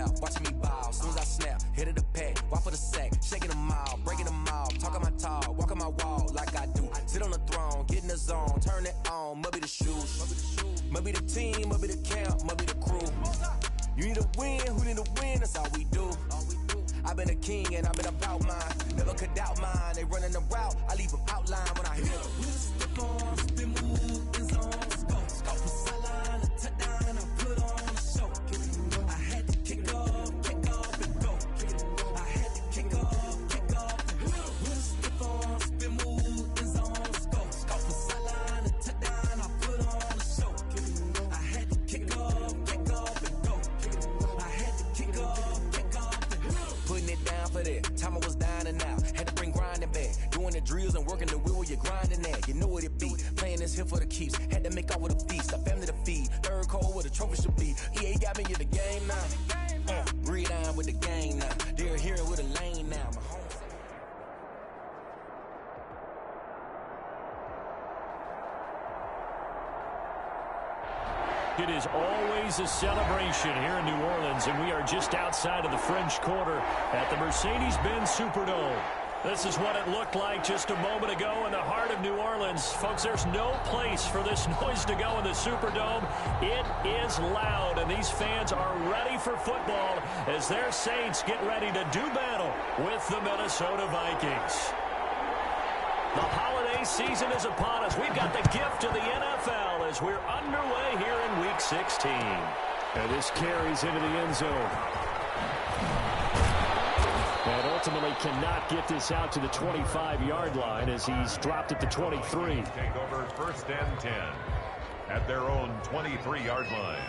mouth, watching me ball. Soon as I snap, hit of the pack, walk for the sack, shaking them all, breaking them all, talking my talk, walking my wall like I do. Sit on the throne, get in the zone, turn it on, must be the shoes, must be the team, must be the camp, must be the crew. You need a win, who need a win? That's all we do. I've been a king and I've been about mine. Never could doubt mine. They running the route, I leave them outline when I hit them. Step on, spin, move, in zone, scope. Scope from sideline to touchdown, I put on a show. I had to kick off and go. I had to kick off and go. Step on, spin, move, in zone, scope. Scope from sideline to touchdown, I put on a show. I had to kick off and go. I had to kick off and go. Putting it down for that. Time I was dying and out. Had to bring grinding back. Doing the drills and working the wheel where you're grinding at. You know what it be. Playing this here for the keeps. Had to make out with a feast. A family to feed. Third cold where the trophy should be. EA got me in the game now. Breed on with the game now. They're here with a lane now. My homies. It is always a celebration here in New Orleans, and we are just outside of the French Quarter at the Mercedes-Benz Superdome. This is what it looked like just a moment ago in the heart of New Orleans. Folks, there's no place for this noise to go in the Superdome. It is loud, and these fans are ready for football as their Saints get ready to do battle with the Minnesota Vikings. The holiday season is upon us. We've got the gift of the NFL as we're underway here in Week 16. And this carries into the end zone. And ultimately cannot get this out to the 25-yard line as he's dropped at the 23. Take over 1st and 10 at their own 23-yard line.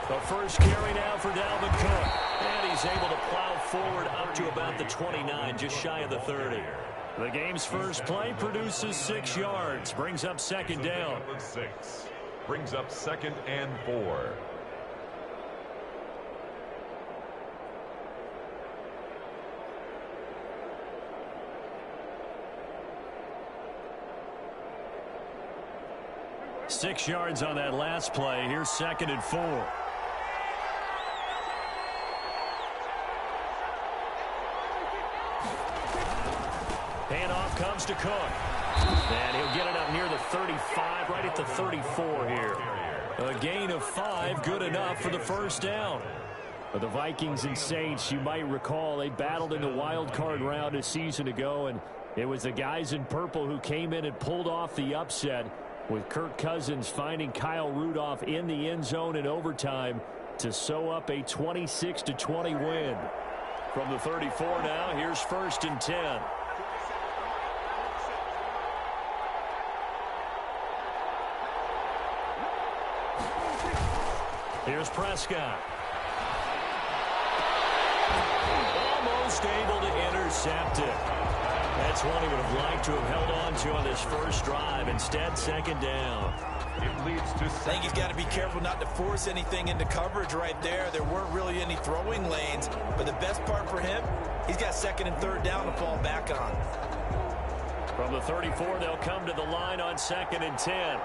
The first carry now for Dalvin Cook. And he's able to plow forward up to about the 29, just shy of the 30. The game's first play produces 6 yards. Brings up second down. 6. Brings up 2nd and 4. Six yards on that last play. Here's 2nd and 4. Handoff comes to Cook. And he'll get it up near the 35, right at the 34 here. A gain of 5, good enough for the first down. For the Vikings and Saints, you might recall they battled in the wild card round a season ago, and it was the guys in purple who came in and pulled off the upset, with Kirk Cousins finding Kyle Rudolph in the end zone in overtime to sew up a 26-20 win. From the 34 now, here's 1st and 10. Here's Prescott. Almost able to intercept it. That's one he would have liked to have held on to on this first drive. Instead, 2nd down. It leads to... I think he's got to be careful not to force anything into coverage right there. There weren't really any throwing lanes. But the best part for him, he's got 2nd and 3rd down to fall back on. From the 34, they'll come to the line on 2nd and 10.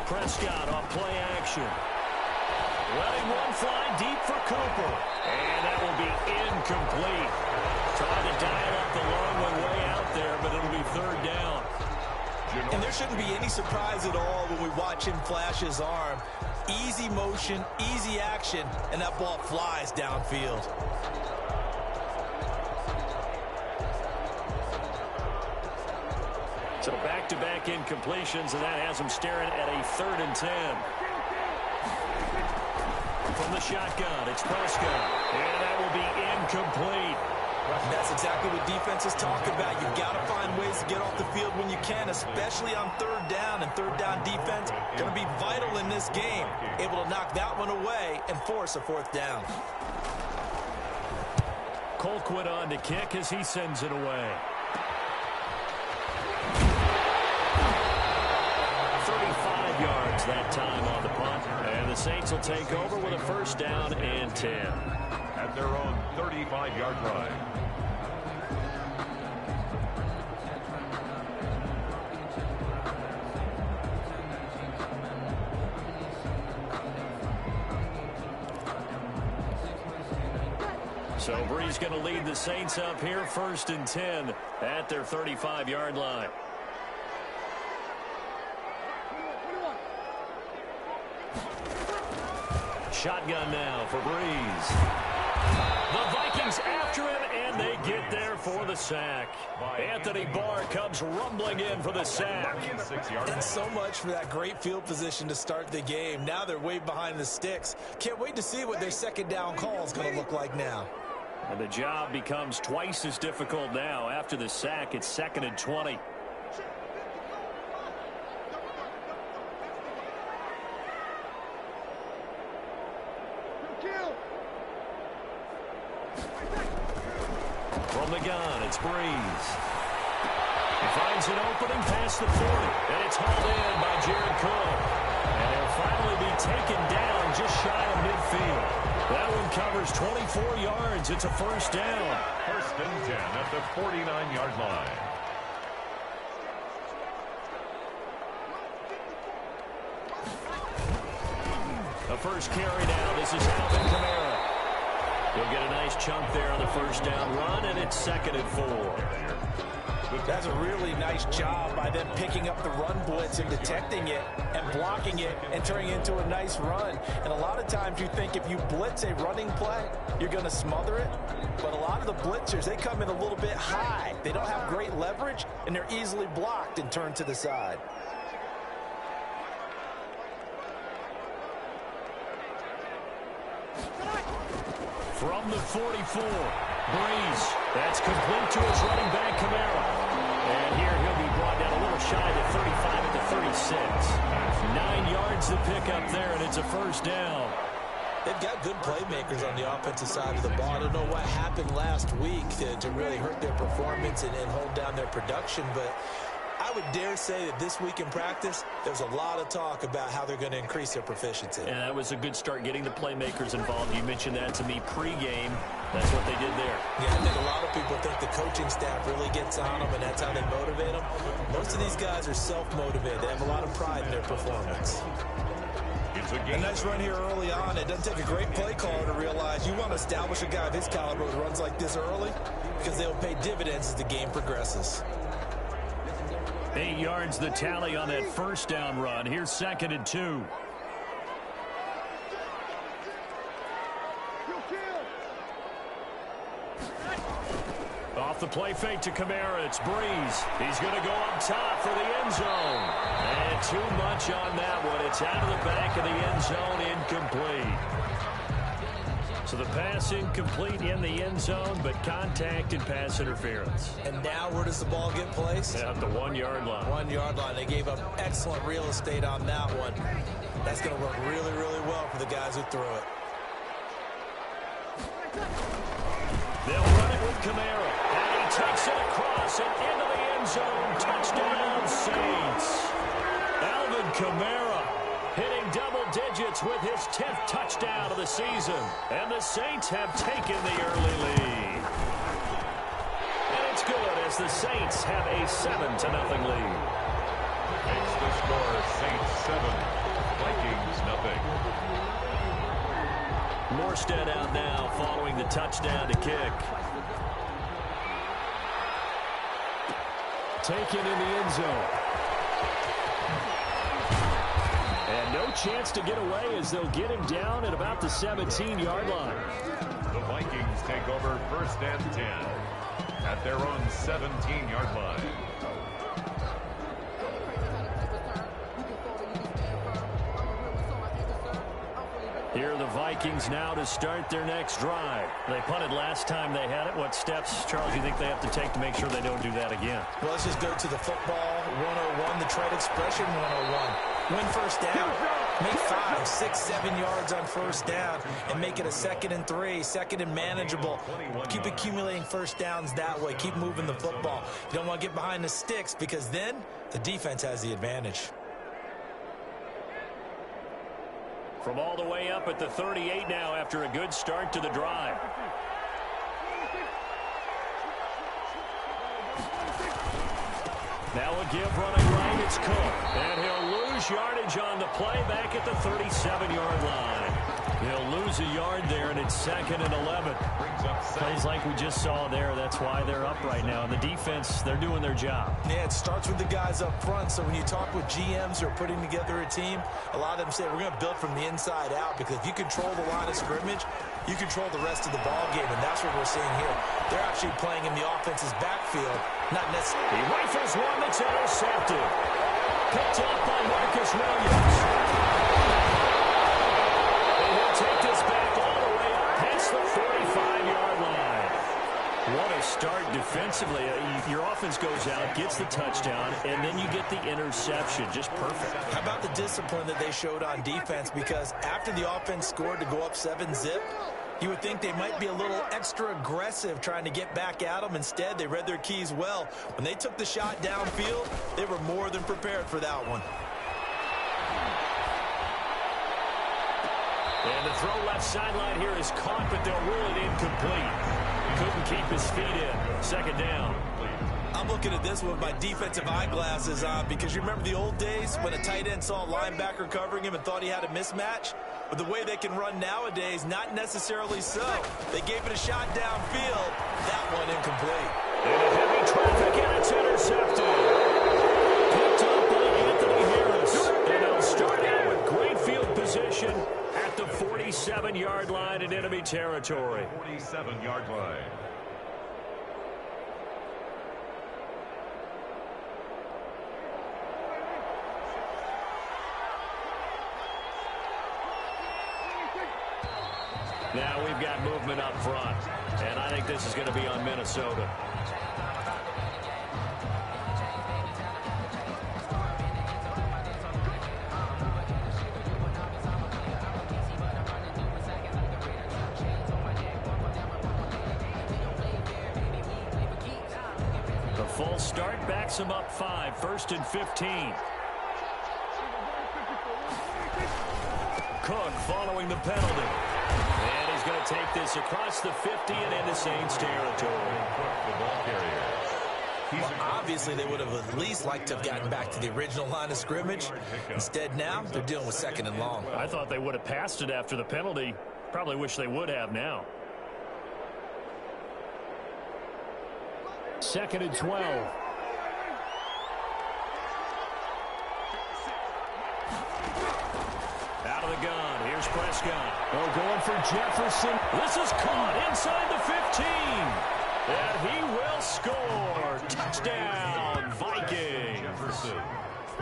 Prescott off play action. Letting one fly deep for Cooper. And that will be incomplete. Trying to dial up the long one way out there, but it'll be 3rd down. And there shouldn't be any surprise at all when we watch him flash his arm. Easy motion, easy action, and that ball flies downfield. So back-to-back incompletions, and that has him staring at a 3rd and 10. From the shotgun, it's Prescott. And that will be incomplete. That's exactly what defenses talk about. You've got to find ways to get off the field when you can, especially on 3rd down. And 3rd down defense going to be vital in this game. Able to knock that one away and force a 4th down. Colquitt on to kick as he sends it away. 35 yards that time on the punt. And the Saints will take over with a first down and 10. At their own 35-yard line. So Bree's going to lead the Saints up here, first and 10 at their 35-yard line. Shotgun now for Breeze. The Vikings after him, and they get there for the sack. Anthony Barr comes rumbling in for the sack. And so much for that great field position to start the game. Now they're way behind the sticks. Can't wait to see what their second down call is going to look like now. And the job becomes twice as difficult now. After the sack, it's 2nd and 20. From the gun, it's Breeze. He finds an opening past the 40, and it's hauled in by Jared Cook. And he'll finally be taken down just shy of midfield. That one covers 24 yards. It's a first down. First and 10 at the 49-yard line. The first carry now. This is Alvin Kamara. He'll get a nice chunk there on the first down run, and it's 2nd and 4. That's a really nice job by them picking up the run blitz and detecting it and blocking it and turning it into a nice run. And a lot of times you think if you blitz a running play, you're going to smother it. But a lot of the blitzers, they come in a little bit high. They don't have great leverage, and they're easily blocked and turned to the side. From the 44, Breeze. That's complete to his running back, Kamara. And here he'll be brought down a little shy to 35 at the 36. 9 yards to pick up there, and it's a first down. They've got good playmakers on the offensive side of the ball. I don't know what happened last week to really hurt their performance and hold down their production, but I would dare say that this week in practice, there's a lot of talk about how they're going to increase their proficiency. And that was a good start getting the playmakers involved. You mentioned that to me pregame. That's what they did there. Yeah, I think a lot of people think the coaching staff really gets on them, and that's how they motivate them. Most of these guys are self-motivated. They have a lot of pride in their performance. A nice run here early on. It doesn't take a great play caller to realize you want to establish a guy of his caliber who runs like this early because they'll pay dividends as the game progresses. 8 yards the tally on that first down run. Here's 2nd and 2. Off the play fake to Kamara, it's Breeze. He's going to go up top for the end zone. And too much on that one. It's out of the back of the end zone, incomplete. So the pass incomplete in the end zone, but contact and pass interference. And now where does the ball get placed? At the 1 yard line. 1 yard line. They gave up excellent real estate on that one. That's going to work really, really well for the guys who threw it. They'll run it with Kamara. And he takes it across and into the end zone. Touchdown, Saints. Alvin Kamara hitting double digits with his 10th touchdown of the season. And the Saints have taken the early lead. And it's good as the Saints have a 7-0 lead. Makes the score Saints 7, Vikings nothing. Morstead out now following the touchdown to kick. Taken in the end zone. And no chance to get away as they'll get him down at about the 17-yard line. The Vikings take over first and 10 at their own 17-yard line. Here are the Vikings now to start their next drive. They punted last time they had it. What steps, Charles, do you think they have to take to make sure they don't do that again? Well, let's just go to the football 101, the trade expression 101. Win first down. Make 5, 6, 7 yards on first down and make it a 2nd and 3, 2nd and manageable. Keep accumulating first downs that way. Keep moving the football. You don't want to get behind the sticks because then the defense has the advantage. From all the way up at the 38 now after a good start to the drive. Now a give running right, it's Cook. And he'll lose yardage on the play back at the 37-yard line. He'll lose a yard there, and it's 2nd and 11. Plays like we just saw there. That's why they're up right now. And the defense, they're doing their job. Yeah, it starts with the guys up front. So when you talk with GMs who are putting together a team, a lot of them say we're going to build from the inside out, because if you control the line of scrimmage, you control the rest of the ball game, and that's what we're seeing here. They're actually playing in the offense's backfield, not necessarily. He rifles one that's intercepted. Picked up by Marcus Williams. And he'll take this back all the way up past the 45-yard line. What a start defensively. Your offense goes out, gets the touchdown, and then you get the interception. Just perfect. How about the discipline that they showed on defense? Because after the offense scored to go up 7-zip, you would think they might be a little extra aggressive trying to get back at them. Instead, they read their keys well. When they took the shot downfield, they were more than prepared for that one. And the throw left sideline here is caught, but they'll rule it incomplete. Couldn't keep his feet in. 2nd down. I'm looking at this with my defensive eyeglasses on, because you remember the old days when a tight end saw a linebacker covering him and thought he had a mismatch? But the way they can run nowadays, not necessarily so. They gave it a shot downfield. That one incomplete. And a heavy traffic, and it's intercepted. Picked up by Anthony Harris. And they'll start out with great field position at the 47-yard line in enemy territory. 47-yard line. Now we've got movement up front, and I think this is going to be on Minnesota. The full start backs him up 5, 1st and 15. Cook following the penalty. And he's going to take this across the 50 and into Saints territory. The ball carrier. Well, obviously, they would have at least liked to have gotten back to the original line of scrimmage. Instead, now they're dealing with 2nd and long. I thought they would have passed it after the penalty. Probably wish they would have now. 2nd and 12. Out of the gun. Here's Prescott. Oh, going for Jefferson. This is caught inside the 15. And he will score. Touchdown, Vikings.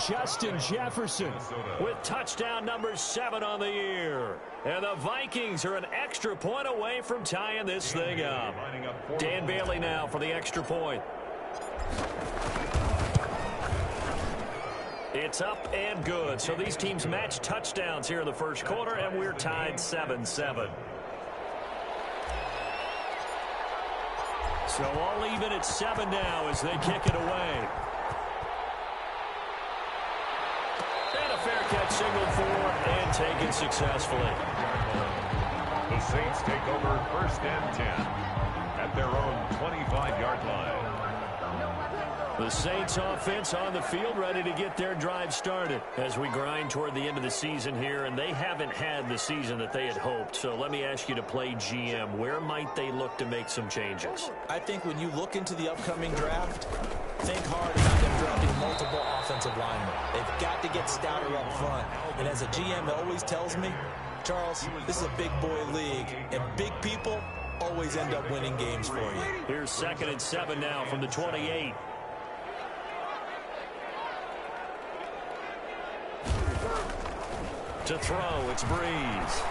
Justin Jefferson With touchdown number 7 on the year. And the Vikings are an extra point away from tying this thing up. Dan Bailey now for the extra point. It's up and good. So these teams match touchdowns here in the first quarter, and we're tied 7-7. So all even at 7 now as they kick it away. And a fair catch signaled for and taken successfully. The Saints take over 1st and 10 at their own 25-yard line. The Saints offense on the field ready to get their drive started as we grind toward the end of the season here, and they haven't had the season that they had hoped. So let me ask you to play GM. Where might they look to make some changes? I think when you look into the upcoming draft, think hard about them drafting multiple offensive linemen. They've got to get stouter up front. And as a GM always tells me, Charles, this is a big boy league, and big people always end up winning games for you. Here's 2nd and 7 now from the 28. To throw, it's Breeze.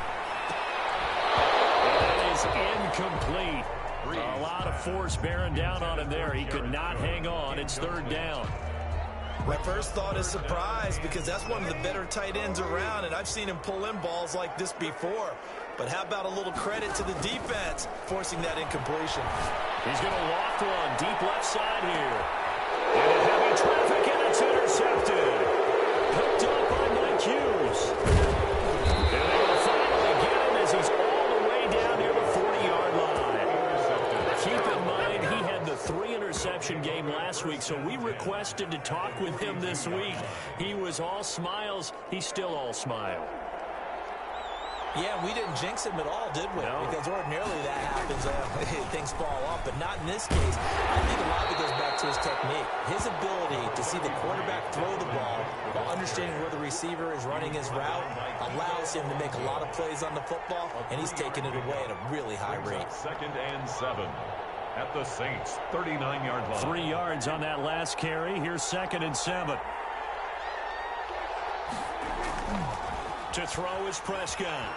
That is incomplete. A lot of force bearing down on him there. He could not hang on. It's 3rd down. My first thought is surprise because that's one of the better tight ends around, and I've seen him pull in balls like this before. But how about a little credit to the defense forcing that incompletion? He's going to loft one deep left side here. Into heavy traffic, and it's intercepted. Picked up by Mike Hughes. And they will finally get him as he's all the way down near the 40-yard line. Keep in mind, he had the 3-interception game last week, so we requested to talk with him this week. He was all smiles. He's still all smile. Yeah, we didn't jinx him at all, did we? No. Because ordinarily that happens. Things fall off, but not in this case. I think a lot of it goes back to his technique. His ability to see the quarterback throw the ball while understanding where the receiver is running his route allows him to make a lot of plays on the football, and he's taking it away at a really high rate. 2nd and 7 at the Saints' 39-yard line. 3 yards on that last carry. Here's 2nd and 7. To throw is Prescott.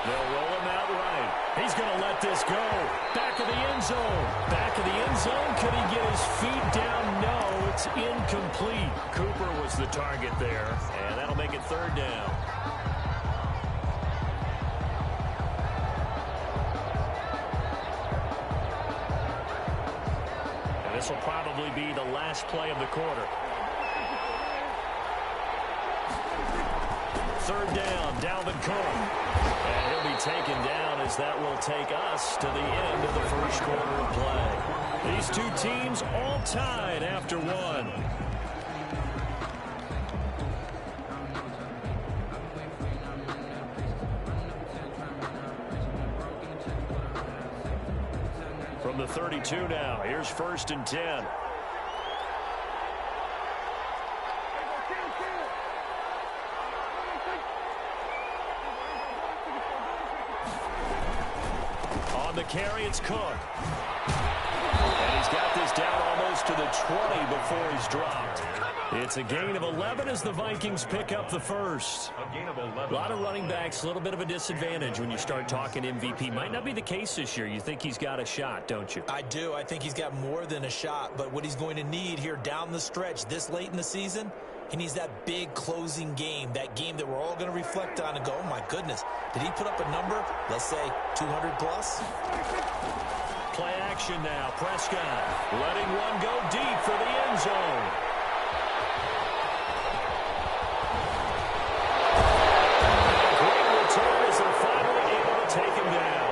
They'll roll him out right. He's going to let this go. Back of the end zone. Back of the end zone. Could he get his feet down? No, it's incomplete. Cooper was the target there, and that'll make it 3rd down. And this will probably be the last play of the quarter. 3rd down, Dalvin Cook. And he'll be taken down as that will take us to the end of the first quarter of play. These two teams all tied after one. From the 32 now, here's 1st and 10. The carry, it's Cook. And he's got this down almost to the 20 before he's dropped. It's a gain of 11 as the Vikings pick up the first. A gain of 11. A lot of running backs, a little bit of a disadvantage when you start talking MVP. Might not be the case this year. You think he's got a shot, don't you? I do. I think he's got more than a shot, but what he's going to need here down the stretch this late in the season, he needs that big closing game, that game that we're all going to reflect on and go, oh my goodness, did he put up a number, let's say 200 plus? Play action now. Prescott letting one go deep for the end zone. Great return as they're finally able to take him down.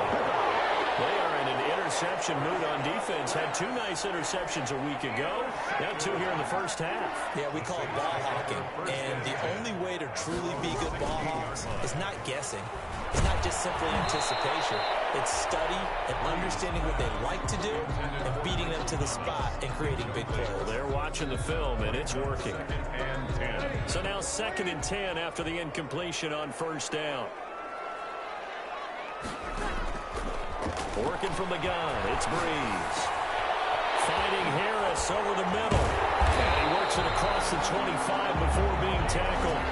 They are in an interception mood on defense. Had 2 nice interceptions a week ago. Now 2 here in the first half. Yeah, we call it ball hawking. And the only way to truly be good ball hawks is not guessing. It's not just simply anticipation. It's study and understanding what they like to do and beating them to the spot and creating big plays. They're watching the film, and it's working. And 10. So now 2nd and 10 after the incompletion on 1st down. Working from the gun, it's Breeze. Finding Harris over the middle. And he works it across the 25 before being tackled.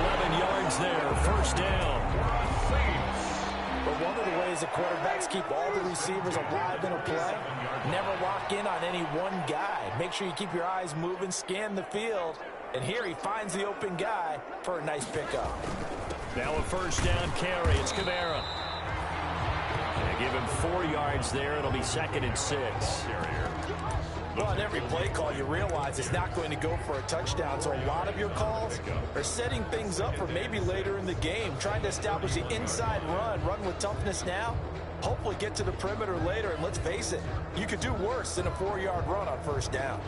11 yards there, 1st down. But one of the ways the quarterbacks keep all the receivers alive in a play, never lock in on any one guy. Make sure you keep your eyes moving, scan the field. And here he finds the open guy for a nice pickup. Now a 1st down carry. It's Kamara. They give him 4 yards there. It'll be 2nd and 6. Well, on every play call, you realize it's not going to go for a touchdown. So a lot of your calls are setting things up for maybe later in the game, trying to establish the inside run with toughness now, hopefully get to the perimeter later. And let's face it, you could do worse than a 4-yard run on 1st down.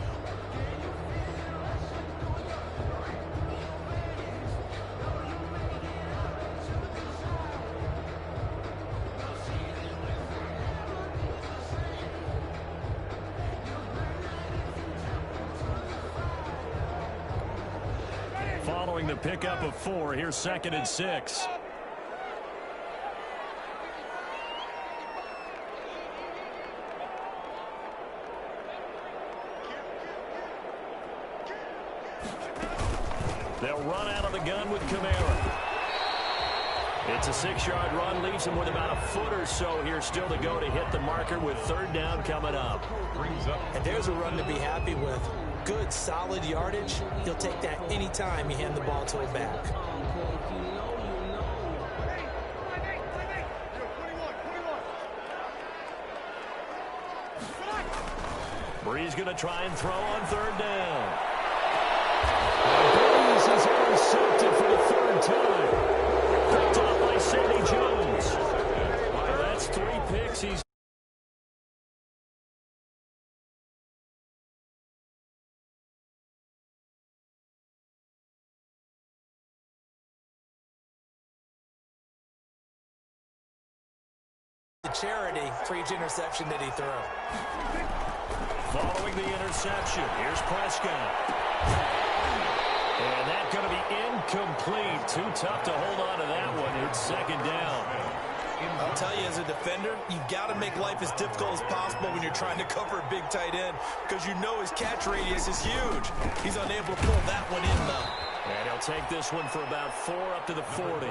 Following the pickup of 4, here's 2nd and 6. They'll run out of the gun with Kamara. It's a 6-yard run, leaves him with about a foot or so here still to go to hit the marker with 3rd down coming up. And there's a run to be happy with. good, solid yardage, he'll take that anytime you hand the ball to a back. Breeze going to try and throw on third down. Breeze is intercepted for the third time. Picked off by Sidney Jones. Well, that's 3 picks. He's the charity for each interception that he threw. Following the interception, here's Prescott. And that's going to be incomplete. Too tough to hold on to that one. It's second down. I'll tell you, as a defender, you've got to make life as difficult as possible when you're trying to cover a big tight end because you know his catch radius is huge. He's unable to pull that one in, though. And he'll take this one for about 4 up to the 40.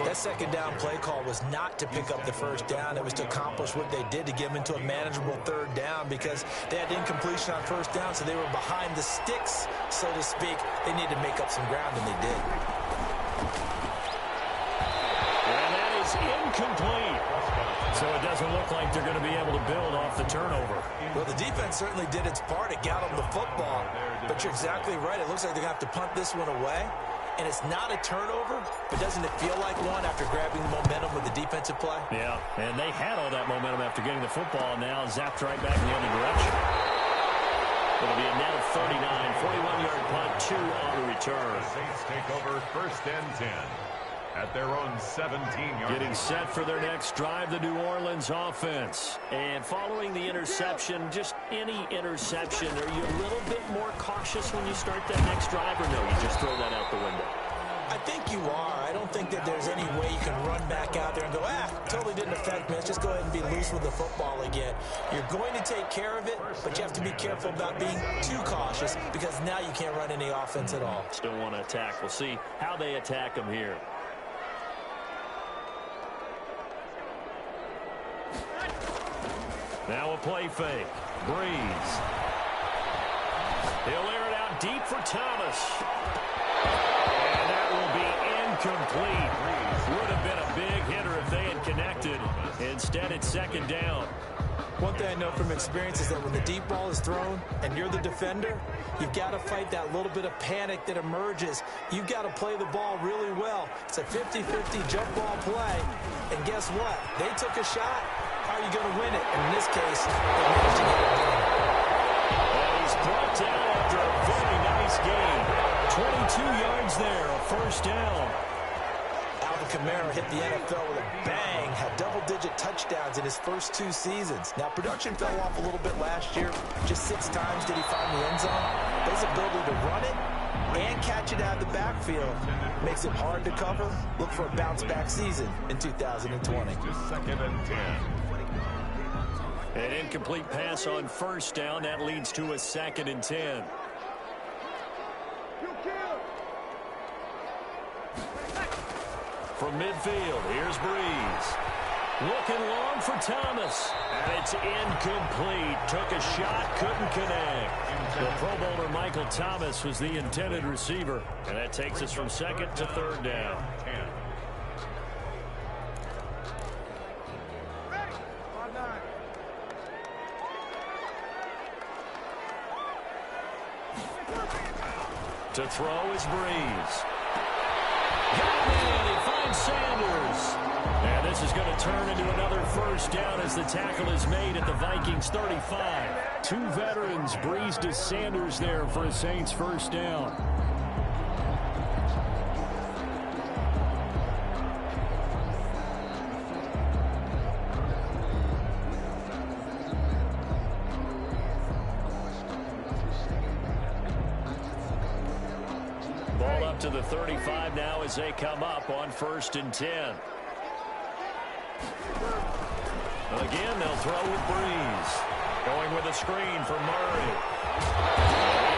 That second down play call was not to pick up the first down. It was to accomplish what they did to get them into a manageable third down because they had incompletion on first down, so they were behind the sticks, so to speak. They needed to make up some ground, and they did. And that is incomplete. So it doesn't look like they're going to be able to build off the turnover. Well, the defense certainly did its part. It got them the football. But you're exactly right. It looks like they're going to have to punt this one away. And it's not a turnover, but doesn't it feel like one after grabbing the momentum with the defensive play? Yeah, and they had all that momentum after getting the football, and now zapped right back in the other direction. It'll be a net of 39, 41-yard punt, 2 on the return. The Saints take over first and 10 at their own 17-yard. Getting set for their next drive, the New Orleans offense. And following the interception, just any interception, are you a little bit more cautious when you start that next drive, or no, you just throw that out the window? I think you are. I don't think that there's any way you can run back out there and go, totally didn't affect me. Let's just go ahead and be loose with the football again. You're going to take care of it, but you have to be careful about being too cautious because now you can't run any offense at all. Still want to attack. We'll see how they attack them here. Now a play fake. Breeze. He'll air it out deep for Thomas. And that will be incomplete. Would have been a big hitter if they had connected. Instead, it's second down. One thing I know from experience is that when the deep ball is thrown and you're the defender, you've got to fight that little bit of panic that emerges. You've got to play the ball really well. It's a 50-50 jump ball play. And guess what? They took a shot. How are you going to win it? And in this case, they managed to get it done. And he's brought down after a very nice game. 22 yards there, a first down. Alvin Kamara hit the NFL with a bang, had double-digit touchdowns in his first 2 seasons. Now, production fell off a little bit last year. Just 6 times did he find the end zone. But his ability to run it and catch it out of the backfield makes it hard to cover. Look for a bounce-back season in 2020. Second and 10. An incomplete pass on first down. That leads to a second and 10. From midfield, here's Breeze. Looking long for Thomas. And it's incomplete. Took a shot, couldn't connect. The Pro Bowler Michael Thomas was the intended receiver. And that takes us from second to third down. To throw is Breeze. Got him in. He finds Sanders. And this is going to turn into another first down as the tackle is made at the Vikings 35. 2 veterans, Breeze to Sanders there for a Saints first down. Ball up to the 35 now as they come up on first and 10. Again, they'll throw with Breeze. Going with a screen for Murray.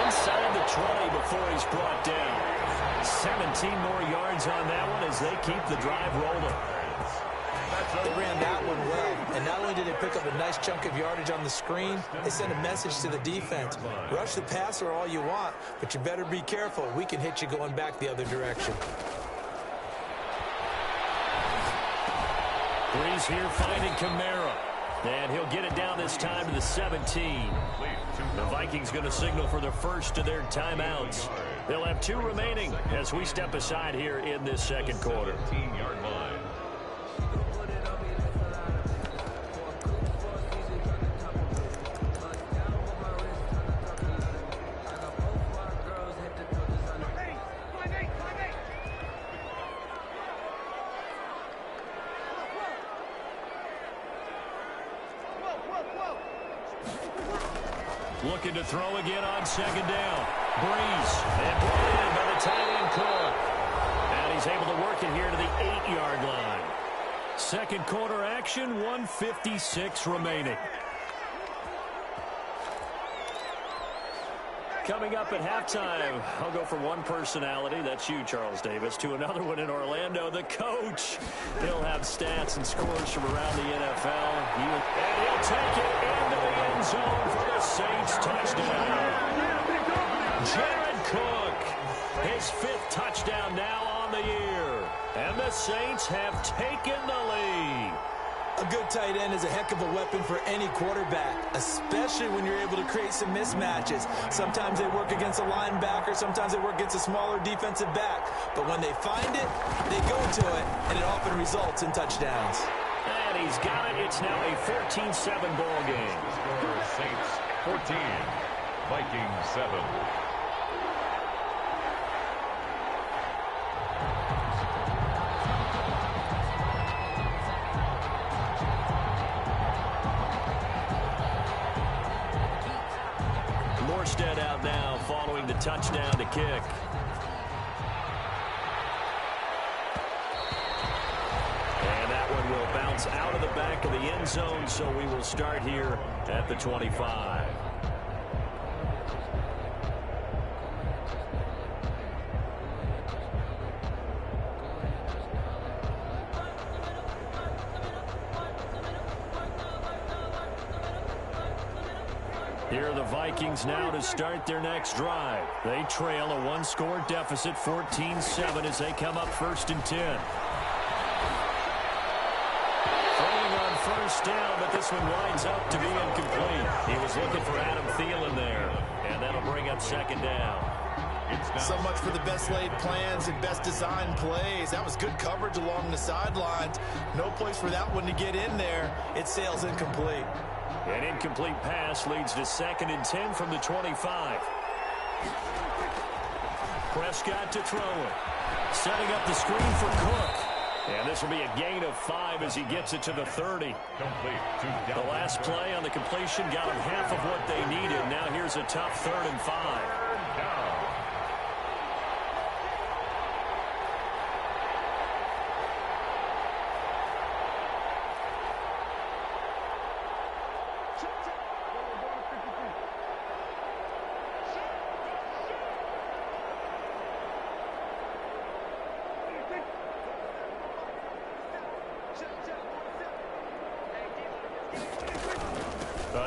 Inside the 20 before he's brought down. 17 more yards on that one as they keep the drive rolling. They ran that one well, and not only did they pick up a nice chunk of yardage on the screen, they sent a message to the defense. Rush the passer all you want, but you better be careful. We can hit you going back the other direction. Breeze here finding Kamara. And he'll get it down this time to the 17. The Vikings going to signal for the first of their timeouts. They'll have 2 remaining as we step aside here in this second quarter. 17-yard line. Looking to throw again on second down. Breeze. And brought in by the tight end Cook. And he's able to work it here to the 8-yard line. Second quarter action, 1:56 remaining. Coming up at halftime, I'll go from one personality, that's you, Charles Davis, to another one in Orlando, the coach. He'll have stats and scores from around the NFL. And he'll take it into the end zone for the Saints touchdown. Jared Cook, his 5th touchdown now on the year. And the Saints have taken the lead. A good tight end is a heck of a weapon for any quarterback, especially when you're able to create some mismatches. Sometimes they work against a linebacker, sometimes they work against a smaller defensive back. But when they find it, they go to it, and it often results in touchdowns. And he's got it. It's now a 14-7 ball game. Score Saints 14, Vikings 7. Morstead out now following the touchdown to kick. And that one will bounce out of the back of the end zone, so we will start here at the 25. Here are the Vikings now to start their next drive. They trail a 1-score deficit, 14-7, as they come up 1st and 10. Throwing on 1st down, but this one winds up to be incomplete. He was looking for Adam Thielen there, and that'll bring up 2nd down. So much for the best laid plans and best designed plays. That was good coverage along the sidelines. No place for that one to get in there. It sails incomplete. An incomplete pass leads to 2nd and 10 from the 25. Prescott to throw it. Setting up the screen for Cook. And this will be a gain of 5 as he gets it to the 30. Complete. The last play on the completion got him half of what they needed. Now here's a tough 3rd and 5.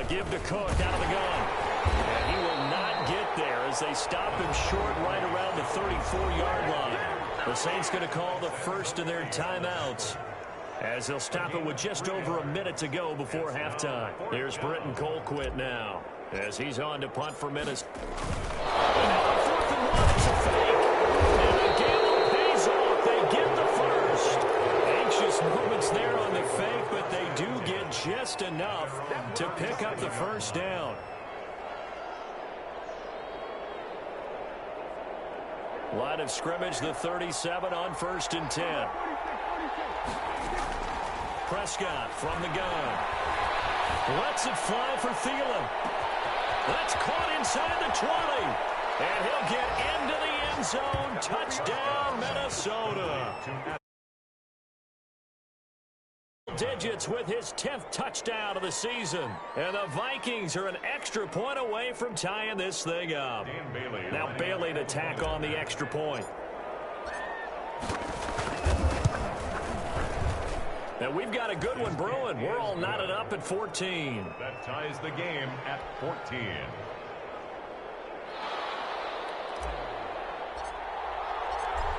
Give to Cook out of the gun. And he will not get there as they stop him short right around the 34-yard line. The Saints going to call the first of their timeouts as they'll stop it with just over a minute to go before halftime. Here's Britton Colquitt now as he's on to punt for Minnesota. And now on 4th and 1, it's a fake. And the gamble pays off. They get the first. Anxious moments there on the fake, but they do get just enough to pick up the 1st down. Line of scrimmage, the 37 on 1st and 10. Prescott from the gun. Lets it fly for Thielen. That's caught inside the 20. And he'll get into the end zone. Touchdown, Minnesota. Digits with his 10th touchdown of the season. And the Vikings are an extra point away from tying this thing up. Now Bailey to tack on the extra point. And we've got a good one brewing. We're all knotted up at 14. That ties the game at 14.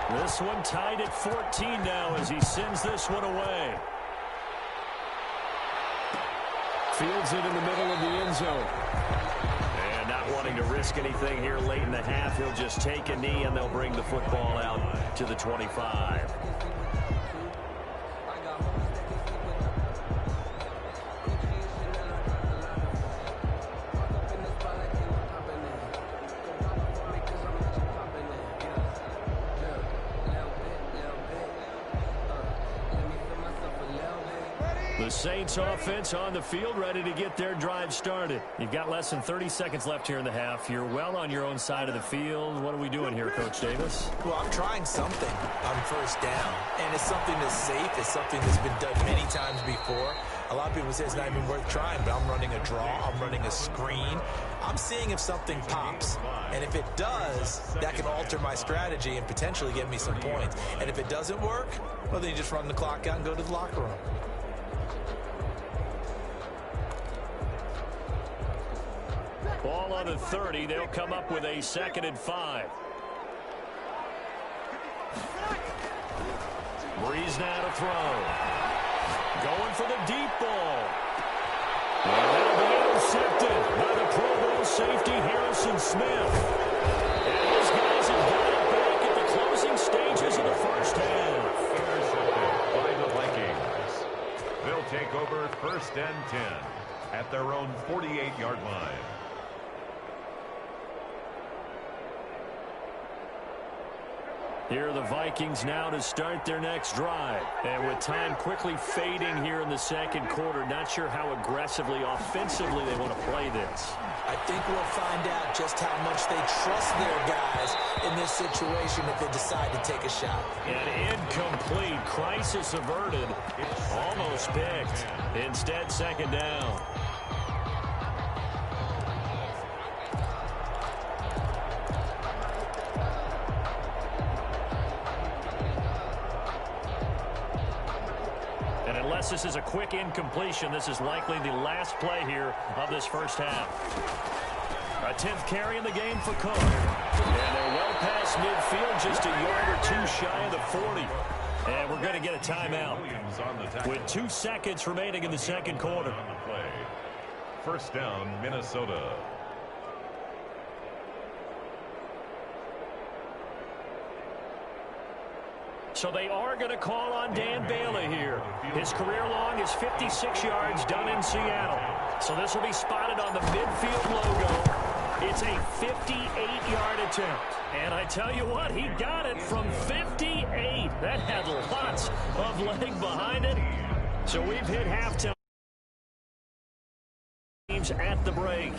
This one tied at 14 now as he sends this one away. Fields it in the middle of the end zone. And not wanting to risk anything here late in the half, he'll just take a knee and they'll bring the football out to the 25. The Saints offense on the field, ready to get their drive started. You've got less than 30 seconds left here in the half. You're well on your own side of the field. What are we doing here, Coach Davis? Well, I'm trying something on first down, and it's something that's safe. It's something that's been done many times before. A lot of people say it's not even worth trying, but I'm running a draw. I'm running a screen. I'm seeing if something pops, and if it does, that can alter my strategy and potentially get me some points. And if it doesn't work, well, then you just run the clock out and go to the locker room. Ball on the 30. They'll come up with a 2nd and 5. Breeze now to throw. Going for the deep ball. And that'll be intercepted by the Pro Bowl safety Harrison Smith. And those guys have got it back at the closing stages of the first half. Intercepted by the Vikings. They'll take over 1st and 10 at their own 48-yard line. Here are the Vikings now to start their next drive. And with time quickly fading here in the second quarter, not sure how aggressively, offensively they want to play this. I think we'll find out just how much they trust their guys in this situation if they decide to take a shot. An incomplete, crisis averted, almost picked. Instead, 2nd down. Unless this is a quick incompletion, this is likely the last play here of this first half. A 10th carry in the game for Cook. And they're well past midfield, just a yard or two shy of the 40. And we're going to get a timeout with 2 seconds remaining in the second quarter. First down, Minnesota. So they are going to call on Dan Bailey here. His career long is 56 yards done in Seattle. So this will be spotted on the midfield logo. It's a 58-yard attempt. And I tell you what, he got it from 58. That had lots of leg behind it. So we've hit halftime at the break.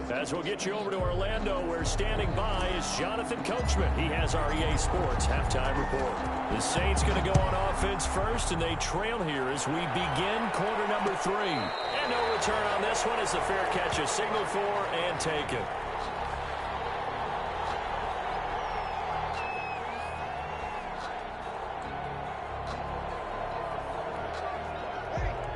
As we'll get you over to Orlando, where standing by is Jonathan Coachman. He has our EA Sports halftime report. The Saints going to go on offense first, and they trail here as we begin quarter number 3. And no return on this one as the fair catch is signaled for and taken.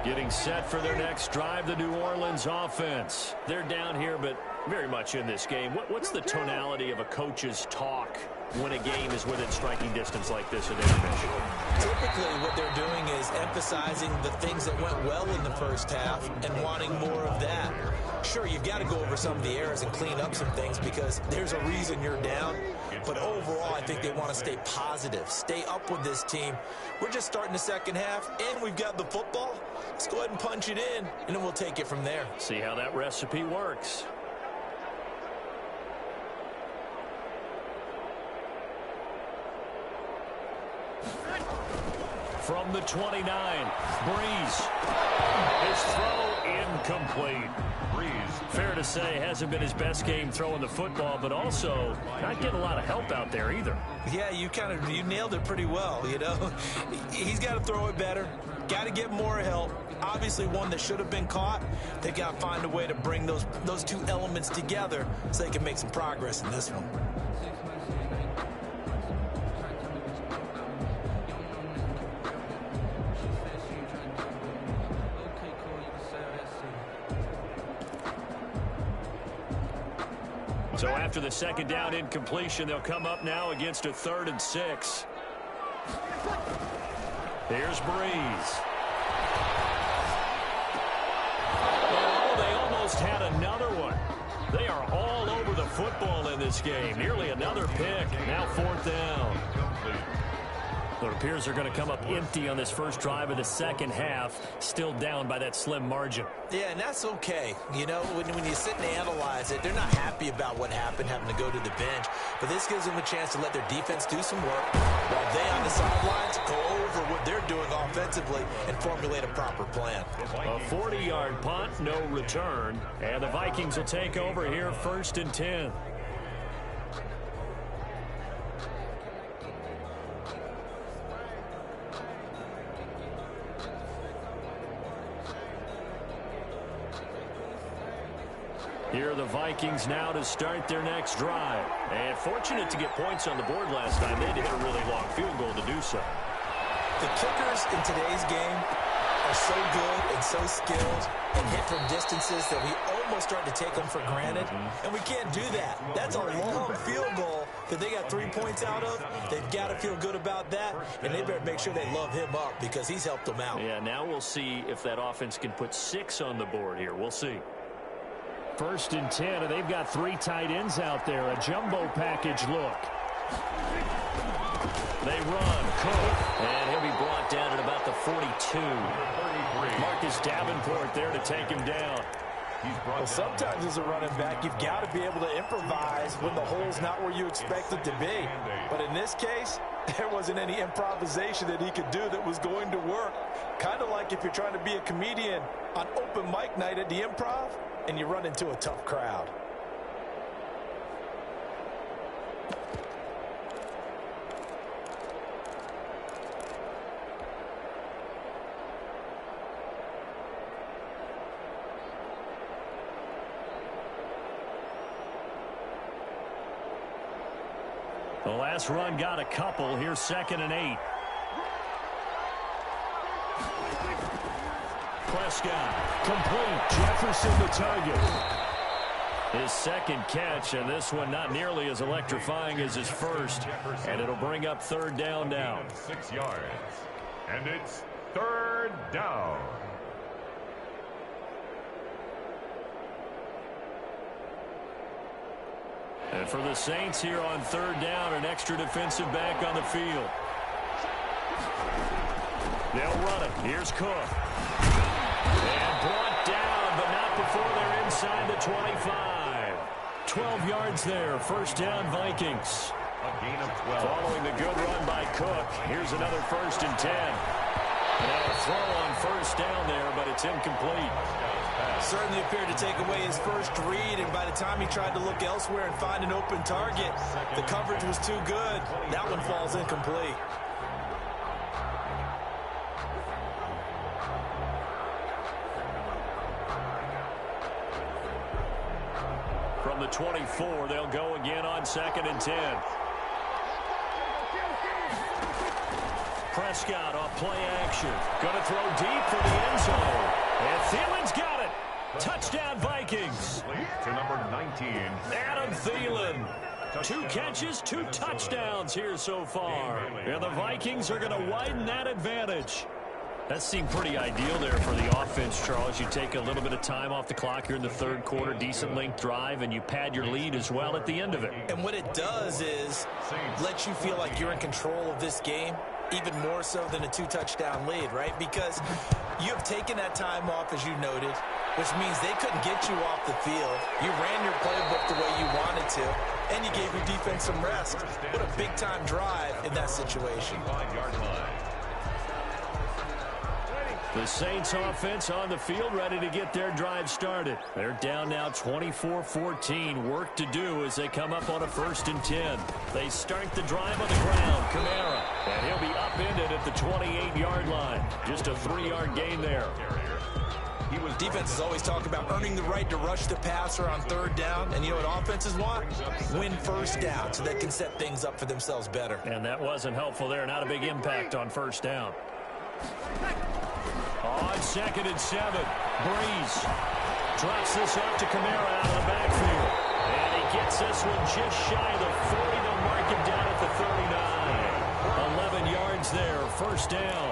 Getting set for their next drive, the New Orleans offense. They're down here, but very much in this game. What's the tonality of a coach's talk when a game is within striking distance like this in intermission? Typically, what they're doing is emphasizing the things that went well in the first half and wanting more of that. Sure, you've got to go over some of the errors and clean up some things because there's a reason you're down. But overall, I think they want to stay positive, stay up with this team. We're just starting the second half, and we've got the football. Let's go ahead and punch it in, and then we'll take it from there. See how that recipe works. From the 29, Breeze. His throw incomplete. Breeze, fair to say, hasn't been his best game throwing the football, but also not getting a lot of help out there either. Yeah, you nailed it pretty well, you know. He's got to throw it better. Got to get more help. Obviously one that should have been caught. They got to find a way to bring those two elements together so they can make some progress in this one. So after the second down incompletion, they'll come up now against a 3rd and 6. Here's Breeze. Oh, they almost had another one. They are all over the football in this game. Nearly another pick. Now 4th down. It appears they're going to come up empty on this first drive of the second half, still down by that slim margin. Yeah, and that's okay. You know, when you sit and analyze it, they're not happy about what happened, having to go to the bench. But this gives them a chance to let their defense do some work while they on the sidelines go over what they're doing offensively and formulate a proper plan. A 40-yard punt, no return. And the Vikings will take over here 1st and 10. Here are the Vikings now to start their next drive. And fortunate to get points on the board last time. They had to hit a really long field goal to do so. The kickers in today's game are so good and so skilled and hit from distances that we almost start to take them for granted. And we can't do that. That's a long field goal that they got 3 points out of. They've got to feel good about that, and they better make sure they love him up because he's helped them out. Yeah, now we'll see if that offense can put 6 on the board here. We'll see. 1st and 10, and they've got 3 tight ends out there. A jumbo package look. They run. Cook. And he'll be brought down at about the 42. Marcus Davenport there to take him down. Well, sometimes as a running back, you've got to be able to improvise when the hole's not where you expect it to be. But in this case, there wasn't any improvisation that he could do that was going to work. Kind of like if you're trying to be a comedian on open mic night at the Improv and you run into a tough crowd. The last run got a couple. Here's 2nd and 8. Prescott. Complete. Jefferson the target. His second catch, and this one not nearly as electrifying as his first. And it'll bring up 3rd down now. 6 yards. And it's 3rd down. And for the Saints here on 3rd down, an extra defensive back on the field. They'll run it. Here's Cook. And brought down, but not before they're inside the 25. 12 yards there. 1st down, Vikings. A gain of 12. Following the good run by Cook, here's another 1st and 10. Now a throw on 1st down there, but it's incomplete. Certainly appeared to take away his first read, and by the time he tried to look elsewhere and find an open target, the coverage was too good. That one falls incomplete. From the 24, they'll go again on 2nd and 10. Prescott off play action. Going to throw deep for the end zone. And Thielen's got it. Touchdown, Vikings. To number 19. Adam Thielen. 2 catches, 2 touchdowns here so far. And the Vikings are going to widen that advantage. That seemed pretty ideal there for the offense, Charles. You take a little bit of time off the clock here in the 3rd quarter, decent length drive, and you pad your lead as well at the end of it. And what it does is let you feel like you're in control of this game, even more so than a 2-touchdown lead, right? Because you have taken that time off, as you noted, which means they couldn't get you off the field. You ran your playbook the way you wanted to, and you gave your defense some rest. What a big-time drive in that situation. 5-yard line. The Saints offense on the field, ready to get their drive started. They're down now 24-14. Work to do as they come up on a 1st and 10. They start the drive on the ground. Kamara. And he'll be upended at the 28-yard line. Just a 3-yard gain there. Defenses always talk about earning the right to rush the passer on 3rd down. And you know what offenses want? Win 1st down so they can set things up for themselves better. And that wasn't helpful there. Not a big impact on 1st down. On 2nd and 7, Breeze drops this off to Kamara out of the backfield. And he gets this one just shy of the 40. They'll mark him down at the 39. 11 yards there, first down.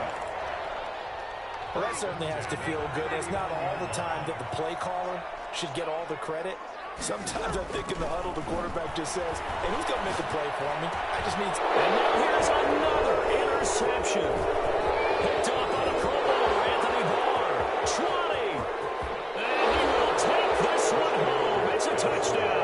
Well, that certainly has to feel good. It's not all the time that the play caller should get all the credit. Sometimes I think in the huddle, the quarterback just says, hey, who's going to make a play for me? I just need to. And now here's another interception. Picked off by the Pro Bowler, Anthony Barr. 20. And he will take this one home. It's a touchdown.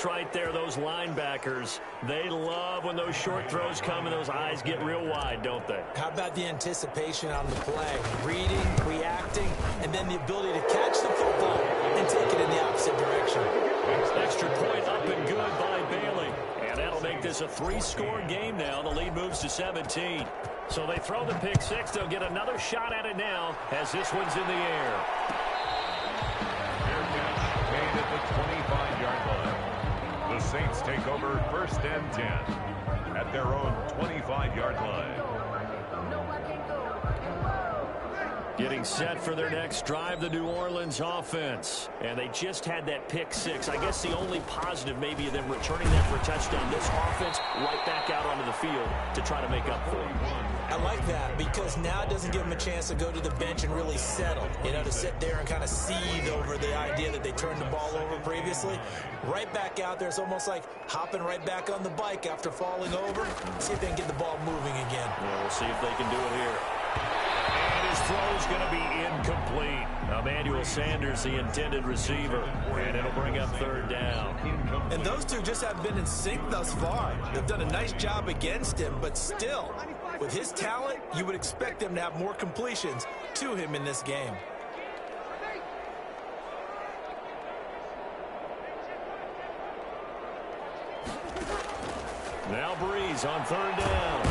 Right there, those linebackers, they love when those short throws come and those eyes get real wide, don't they? How about the anticipation on the play? Reading, reacting, and then the ability to catch the football and take it in the opposite direction. Extra point up and good by Bailey. And that'll make this a 3-score game now. The lead moves to 17. So they throw the pick six. They'll get another shot at it now as this one's in the air. Fair catch made at the 25-yard line. The Saints take over first and 10 at their own 25-yard line. Getting set for their next drive, the New Orleans offense. And they just had that pick six. I guess the only positive maybe of them returning that for a touchdown. This offense right back out onto the field to try to make up for it. I like that because now it doesn't give them a chance to go to the bench and really settle. You know, to sit there and kind of seethe over the idea that they turned the ball over previously. Right back out there. It's almost like hopping right back on the bike after falling over. See if they can get the ball moving again. Yeah, we'll see if they can do it here. And his throw's going to be incomplete. Emmanuel Sanders, the intended receiver. And it'll bring up third down. And those two just haven't been in sync thus far. They've done a nice job against him, but still, with his talent, you would expect them to have more completions to him in this game. Now Breeze on third down.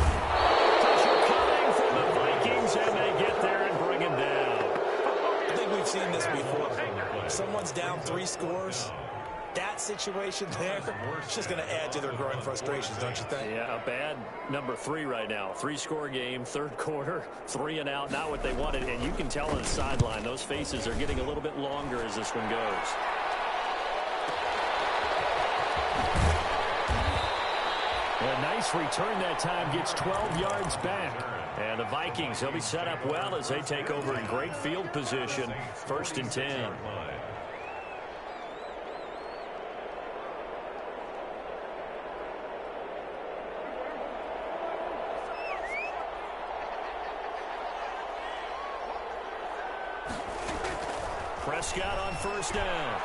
Pressure coming from the Vikings, and they get there and bring him down. I think we've seen this before. Someone's down 3 scores. That situation there, it's just going to add to their growing frustrations, don't you think? Yeah, a bad number 3 right now. 3-score game, third quarter, 3 and out, not what they wanted. And you can tell on the sideline, those faces are getting a little bit longer as this one goes. A nice return that time, gets 12 yards back. And the Vikings, they'll be set up well as they take over in great field position. First and 10. Prescott on first down.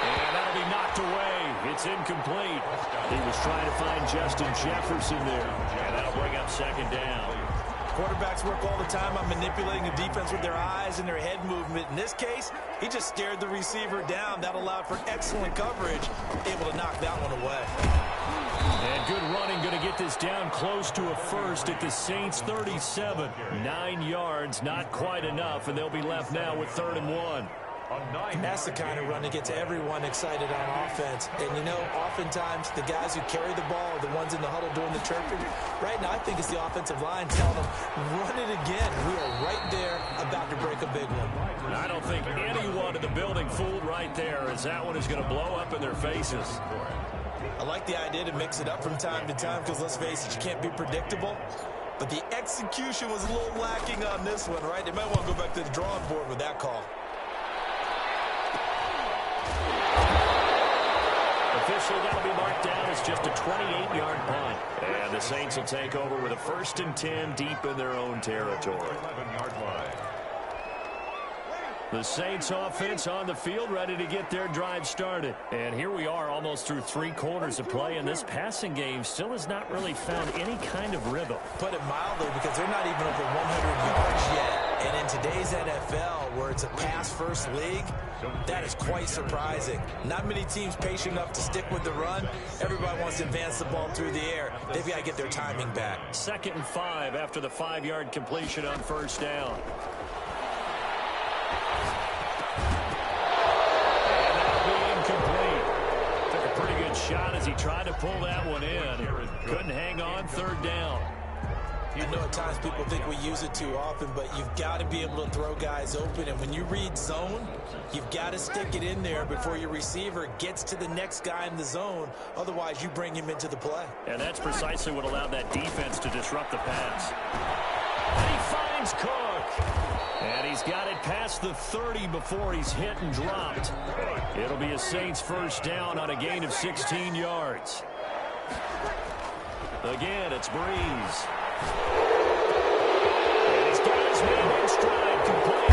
And that'll be knocked away. It's incomplete. He was trying to find Justin Jefferson there. And that'll bring up second down. Quarterbacks work all the time on manipulating the defense with their eyes and their head movement. In this case, he just stared the receiver down. That allowed for excellent coverage, able to knock that one away. And good running, going to get this down close to a first at the Saints 37. 9 yards, not quite enough, and they'll be left now with 3rd and 1. That's the kind of run that gets everyone excited on offense. And, you know, oftentimes the guys who carry the ball are the ones in the huddle doing the chirping. Right now, I think it's the offensive line telling them, run it again. We are right there about to break a big one. I don't think anyone in the building fooled right there, as that one is going to blow up in their faces. I like the idea to mix it up from time to time because, let's face it, you can't be predictable. But the execution was a little lacking on this one, right? They might want to go back to the drawing board with that call. Officially, that'll be marked down as just a 28-yard punt. And the Saints will take over with a 1st and 10 deep in their own territory. 11-yard line. The Saints offense on the field, ready to get their drive started. And here we are almost through 3 quarters of play, and this passing game still has not really found any kind of rhythm. Put it mildly, because they're not even over 100 yards yet. And in today's NFL, where it's a pass-first league, that is quite surprising. Not many teams patient enough to stick with the run. Everybody wants to advance the ball through the air. They've got to get their timing back. 2nd and 5 after the 5-yard completion on first down. And that'll be incomplete. Took a pretty good shot as he tried to pull that one in. Couldn't hang on, 3rd down. I know at times people think we use it too often, but you've got to be able to throw guys open. And when you read zone, you've got to stick it in there before your receiver gets to the next guy in the zone. Otherwise, you bring him into the play. And that's precisely what allowed that defense to disrupt the pass. And he finds Cook. And he's got it past the 30 before he's hit and dropped. It'll be a Saints first down on a gain of 16 yards. Again, it's Breeze. And he's got his man in stride, complete.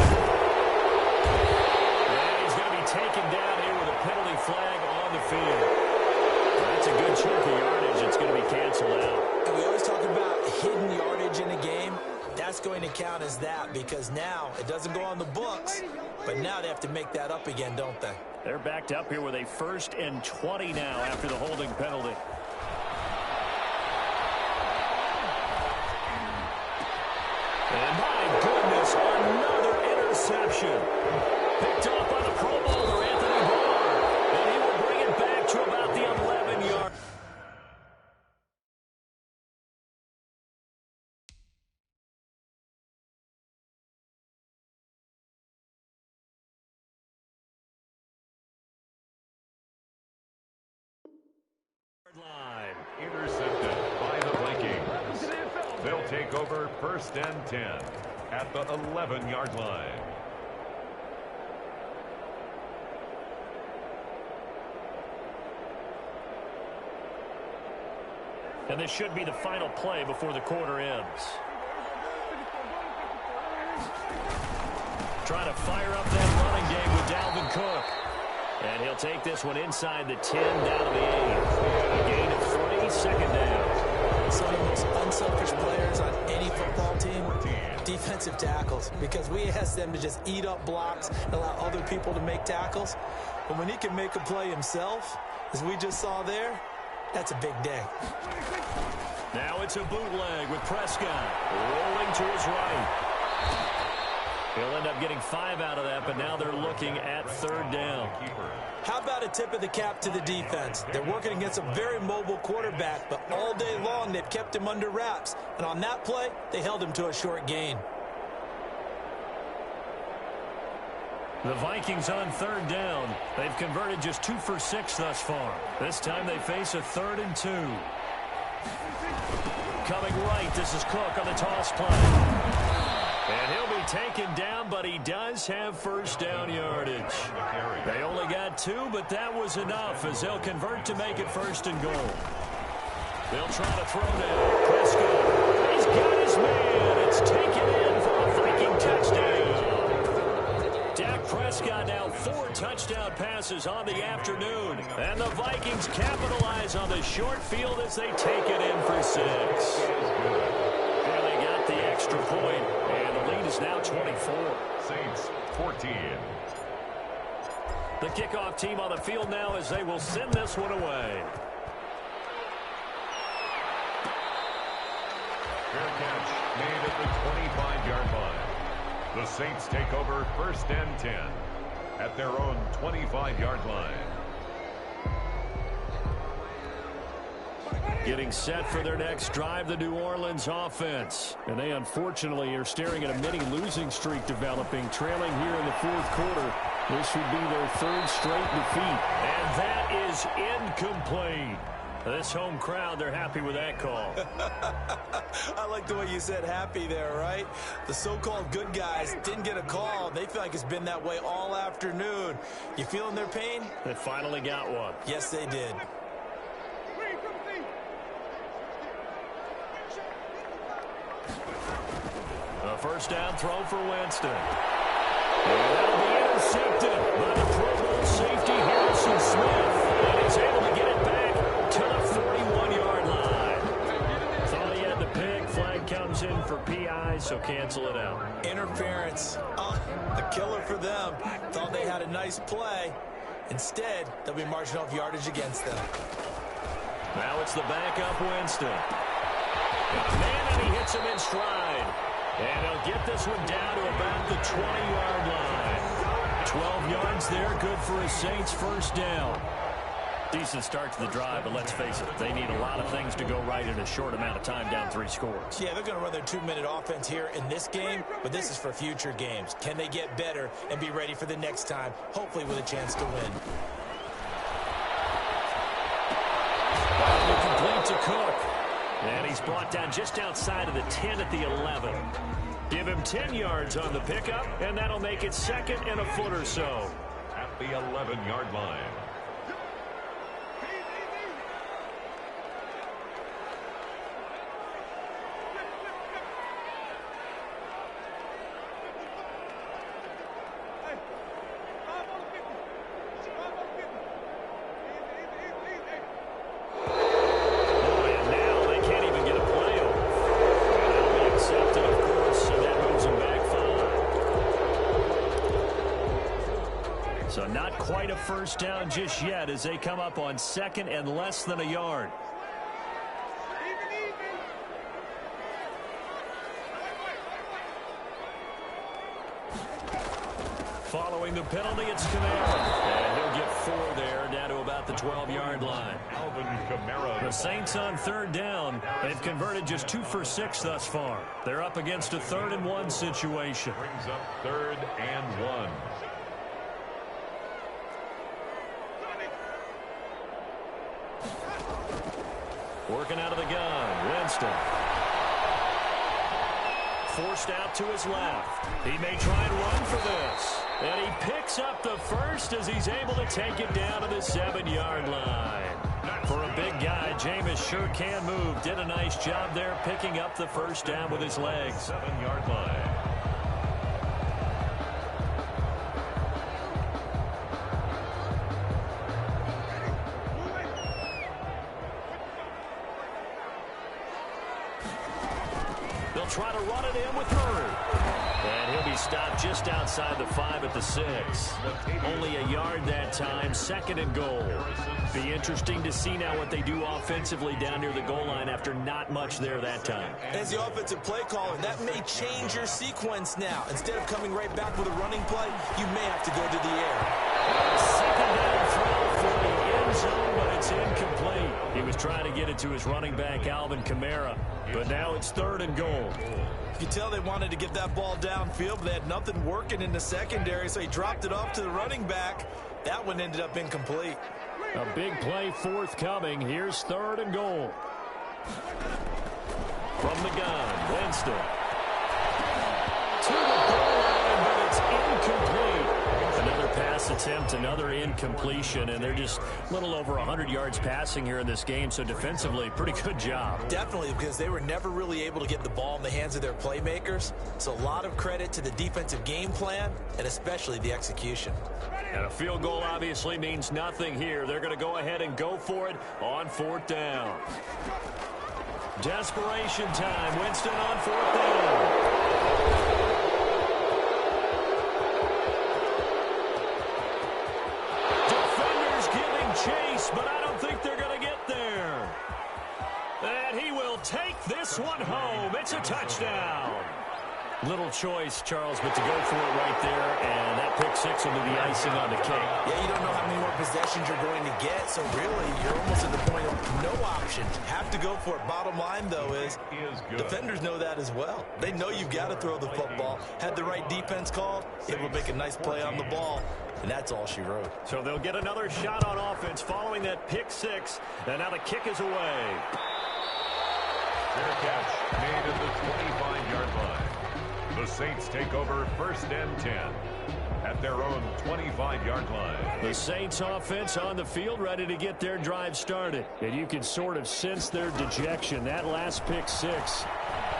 And he's going to be taken down here with a penalty flag on the field. That's a good chunk of yardage. It's going to be canceled out. And we always talk about hidden yardage in a game. That's going to count as that because now it doesn't go on the books, but now they have to make that up again, don't they? They're backed up here with a 1st and 20 now after the holding penalty. And my goodness, another interception. Picked off by the Pro Bowler, Anthony Barr. And he will bring it back to about the 11-yard. Line. Intercepted by the Vikings. They'll take over 1st and 10 at the 11-yard line. And this should be the final play before the quarter ends. Trying to fire up that running game with Dalvin Cook. And he'll take this one inside the 10 down to the 8. A gain of 3, 2nd down. Some of the most unselfish players on any football team, defensive tackles, because we ask them to just eat up blocks and allow other people to make tackles. But when he can make a play himself, as we just saw there, that's a big day. Now it's a bootleg with Prescott rolling to his right. He'll end up getting 5 out of that, but now they're looking at 3rd down. How about a tip of the cap to the defense? They're working against a very mobile quarterback, but all day long they've kept him under wraps. And on that play, they held him to a short gain. The Vikings on 3rd down. They've converted just 2 for 6 thus far. This time they face a 3rd and 2. Coming right, this is Cook on the toss play. And he'll be taken down, but he does have 1st down yardage. They only got 2, but that was enough as they'll convert to make it 1st and goal. They'll try to throw down. Prescott. He's got his man. It's taken in for a Viking touchdown. Dak Prescott now 4 touchdown passes on the afternoon. And the Vikings capitalize on the short field as they take it in for 6. And they got the extra point. And the lead is now 24. Saints 14. The kickoff team on the field now as they will send this one away. Fair catch made at the 25-yard line. The Saints take over 1st and 10 at their own 25-yard line. Getting set for their next drive, the New Orleans offense. And they unfortunately are staring at a mini losing streak developing, trailing here in the 4th quarter. This would be their 3rd straight defeat. And that is incomplete. This home crowd, they're happy with that call. I like the way you said happy there, right? The so-called good guys didn't get a call. They feel like it's been that way all afternoon. You feeling their pain? They finally got one. Yes, they did. A 1st down throw for Winston. And that'll be intercepted by the Pro Bowl safety Harrison Smith. And he's able to get it back to the 41-yard line. Thought he had the pick. Flag comes in for PI, so cancel it out. Interference. A killer for them. Thought they had a nice play. Instead, they'll be marching off yardage against them. Now it's the backup Winston. Man, and he hits him in stride. And he'll get this one down to about the 20-yard line. 12 yards there, good for a Saints 1st down. Decent start to the drive, but let's face it, they need a lot of things to go right in a short amount of time, down 3 scores. Yeah, they're going to run their 2-minute offense here in this game, but this is for future games. Can they get better and be ready for the next time, hopefully with a chance to win? Complete to Cook. And he's brought down just outside of the 10 at the 11. Give him 10 yards on the pickup, and that'll make it 2nd and a foot or so. At the 11-yard line. So not quite a first down just yet as they come up on 2nd and less than a yard. Following the penalty, it's Kamara. And he'll get 4 there, down to about the 12-yard line. Alvin Kamara. The Saints on 3rd down. They've converted just 2 for 6 thus far. They're up against a 3rd and 1 situation. Brings up 3rd and 1. Working out of the gun, Winston. Forced out to his left. He may try and run for this. And he picks up the first as he's able to take it down to the 7-yard line. For a big guy, Jameis sure can move. Did a nice job there picking up the first down with his legs. 7-yard line. Try to run it in with Murray. And he'll be stopped just outside the 5 at the 6. Only a yard that time, 2nd and goal. Be interesting to see now what they do offensively down near the goal line after not much there that time. As the offensive play caller, that may change your sequence now. Instead of coming right back with a running play, you may have to go to the air. 2nd down throw for the end zone, but it's incomplete. He was trying to get it to his running back, Alvin Kamara. But now it's 3rd and goal. You can tell they wanted to get that ball downfield, but they had nothing working in the secondary, so he dropped it off to the running back. That one ended up incomplete. A big play forthcoming. Here's 3rd and goal. From the gun, Winston. To the goal line, but it's incomplete. Another pass attempt, another incompletion, and they're just a little over 100 yards passing here in this game, so defensively, pretty good job. Definitely, because they were never really able to get the ball in the hands of their playmakers, so a lot of credit to the defensive game plan, and especially the execution. And a field goal obviously means nothing here. They're going to go ahead and go for it on 4th down. Desperation time. Winston on 4th down. Chase, but I don't think they're going to get there. And he will take this one home. It's a touchdown. Little choice, Charles, but to go for it right there, and that pick 6 will be the icing on the cake. Yeah, you don't know how many more possessions you're going to get, so really you're almost at the point of no options. Have to go for it. Bottom line, though, is defenders know that as well. They know you've got to throw the football. Had the right defense called, able to make a nice play on the ball. And that's all she wrote. So they'll get another shot on offense following that pick 6. And now the kick is away. Fair catch made at the 25-yard line. The Saints take over 1st and 10 at their own 25-yard line. The Saints offense on the field ready to get their drive started. And you can sort of sense their dejection. That last pick 6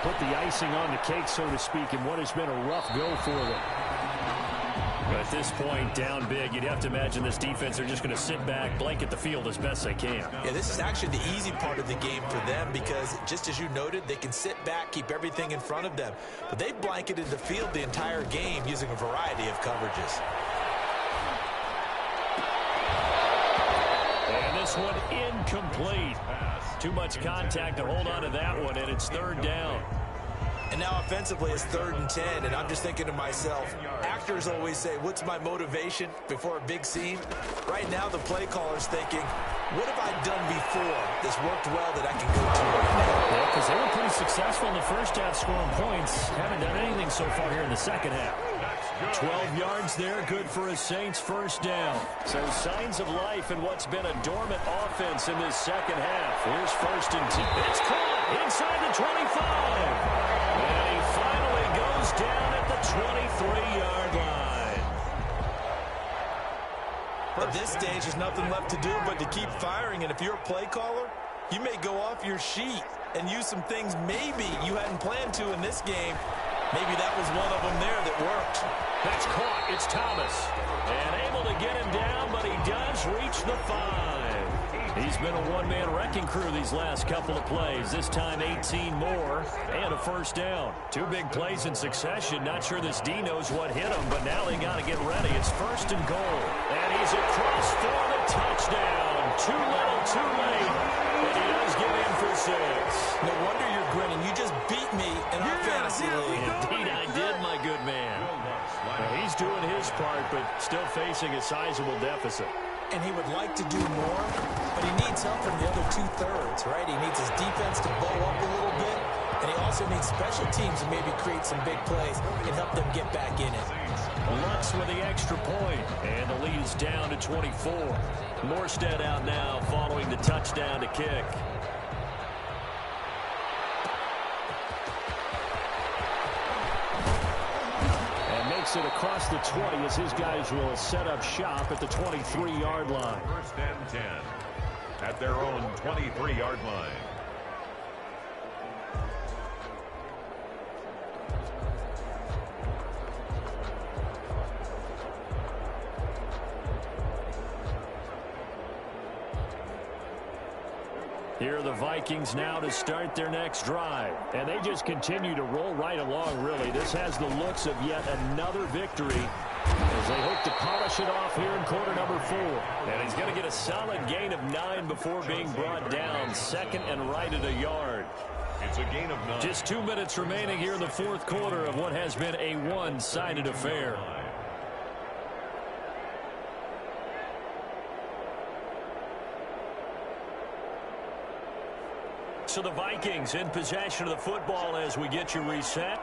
put the icing on the cake, so to speak, in what has been a rough go for them. But at this point, down big, you'd have to imagine this defense are just going to sit back, blanket the field as best they can. Yeah, this is actually the easy part of the game for them because, just as you noted, they can sit back, keep everything in front of them. But they blanketed the field the entire game using a variety of coverages. And this one incomplete. Too much contact to hold on to that one, and it's 3rd down. And now offensively, it's 3rd and 10, and I'm just thinking to myself, actors always say, what's my motivation before a big scene? Right now, the play caller's thinking, what have I done before that's worked well that I can go to right now? Yeah, because they were pretty successful in the first half scoring points. Haven't done anything so far here in the second half. 12 yards there, good for a Saints first down. So signs of life in what's been a dormant offense in this second half. Here's 1st and 10. It's caught inside the 25. And he finally goes down at the 23-yard line. At this stage, there's nothing left to do but to keep firing. And if you're a play caller, you may go off your sheet and use some things maybe you hadn't planned to in this game. Maybe that was one of them there that worked. That's caught. It's Thomas. And able to get him down, but he does reach the 5. He's been a one-man wrecking crew these last couple of plays. This time 18 more and a first down. 2 big plays in succession. Not sure this D knows what hit him, but now they got to get ready. It's 1st and goal. And he's across for the touchdown. Too little, too late. And he does get in for 6. No wonder you're grinning. You just beat me in our fantasy league. Indeed I did, my good man. Well, he's doing his part, but still facing a sizable deficit. And he would like to do more, but he needs help from the other 2/3, right? He needs his defense to bow up a little bit, and he also needs special teams to maybe create some big plays and help them get back in it. Lutz with the extra point, and the lead is down to 24. Morstead out now following the touchdown to kick. It across the 20 as his guys will set up shop at the 23-yard line. 1st and 10 at their own 23-yard line. Here are the Vikings now to start their next drive. And they just continue to roll right along, really. This has the looks of yet another victory as they hope to polish it off here in quarter number 4. And he's going to get a solid gain of 9 before being brought down. 2nd and right at a yard. It's a gain of 9. Just 2 minutes remaining here in the 4th quarter of what has been a one-sided affair. So the Vikings in possession of the football as we get you reset.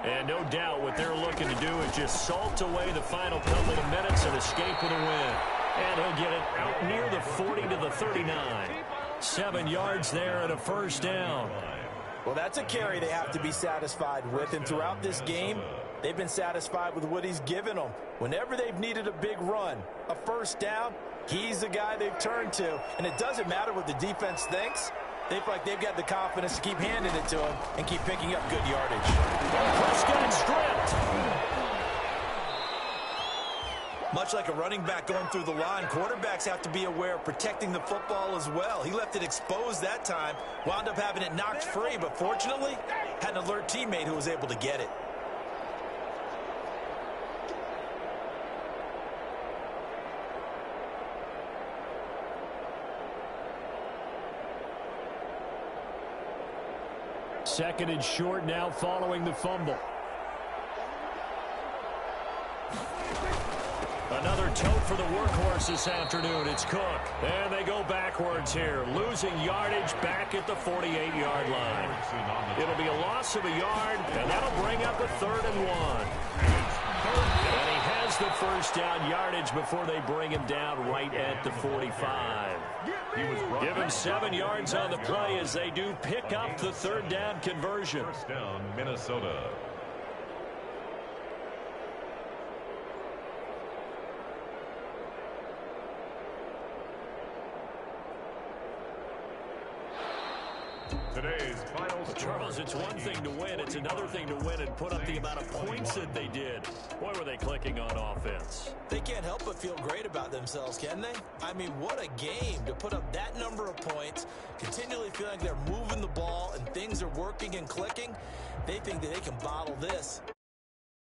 And no doubt what they're looking to do is just salt away the final couple of minutes and escape with a win. And he'll get it out near the 40 to the 39. 7 yards there and a first down. Well, that's a carry they have to be satisfied with. And throughout this game, they've been satisfied with what he's given them. Whenever they've needed a big run, a first down, he's the guy they've turned to. And it doesn't matter what the defense thinks. They feel like they've got the confidence to keep handing it to him and keep picking up good yardage. Prescott stripped. Much like a running back going through the line, quarterbacks have to be aware of protecting the football as well. He left it exposed that time, wound up having it knocked free, but fortunately, had an alert teammate who was able to get it. Second and short now following the fumble. Another tote for the workhorse this afternoon. It's Cook. And they go backwards here. Losing yardage back at the 48-yard line. It'll be a loss of a yard, and that'll bring up a 3rd and 1. And he has the first down yardage before they bring him down right at the 45. Give him 7 yards on the play as they do pick up the 3rd down conversion. First down, Minnesota. Today's final score. Charles, it's one thing to win. It's another thing to win and put up the amount of points that they did. Boy, were they clicking on offense. They can't help but feel great about themselves, can they? I mean, what a game to put up that number of points, continually feeling like they're moving the ball and things are working and clicking. They think that they can bottle this.